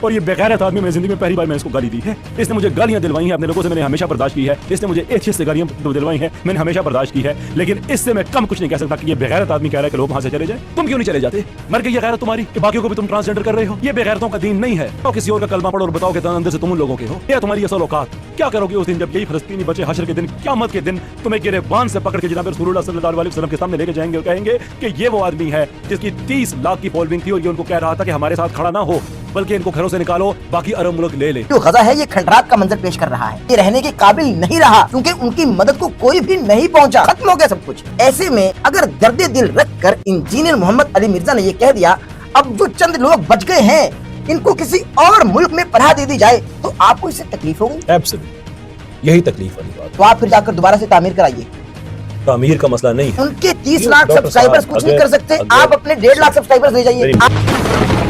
और ये बेगैरत आदमी मैंने जिंदगी में पहली बार मैंने इसको गाली दी है। इसने मुझे गालियां दिलवाई हैं, अपने लोगों से मैंने हमेशा बर्दाश्त की है। इसने मुझे एथियस्ट से गालियां दिलवाई हैं, मैंने हमेशा बर्दाश्त की है। लेकिन इससे मैं कम कुछ नहीं कह सकता कि ये बेगैरत आदमी कह रहा है कि लोग वहां से चले जाए। तुम क्यों नहीं चले जाते? मर गई ये गैरत तुम्हारी कि बाकियों को भी तुम ट्रांसजेंडर कर रहे हो? ये बेगैरतों का दीन नहीं है। तो किसी और का कलमा पढ़ो और बताओ कि अंदर से तुम उन लोगों के हो। या तुम्हारी असल औकात क्या करोगे उस दिन जब यही फलस्तीनी बच्चे हशर के दिन, क़यामत के दिन तुम्हें गिरबान से पकड़ के जनाब रसूलुल्लाह सल्लल्लाहु अलैहि वसल्लम के सामने लेके जाएंगे और कहेंगे कि ये वो आदमी है जिसकी 30 लाख की फॉलोइंग थी और ये उनको कह रहा था कि हमारे साथ खड़ा ना हो, बल्कि इनको घरों से निकालो, बाकी अरब मुल्क ले ले। जो गजा है ये खंडरात का मंजर पेश कर रहा है। ये रहने के काबिल नहीं रहा क्योंकि उनकी मदद को कोई भी नहीं पहुंचा, खत्म हो गया सब कुछ। ऐसे में अगर दर्द दिल रख कर इंजीनियर मोहम्मद अली मिर्जा ने ये कह दिया अब जो चंद लोग बच गए हैं इनको किसी और मुल्क में पनाह दे दी जाए, तो आपको इससे तकलीफ होगी? एब्सोल्युटली, यही तकलीफ वाली बात। तो आप फिर जाकर दोबारा से तामीर कराइए। तामीर का मसला नहीं है। उनके 30 लाख सब्सक्राइबर्स कुछ नहीं कर सकते, आप अपने 1.5 लाख सब्सक्राइबर्स ले जाइए।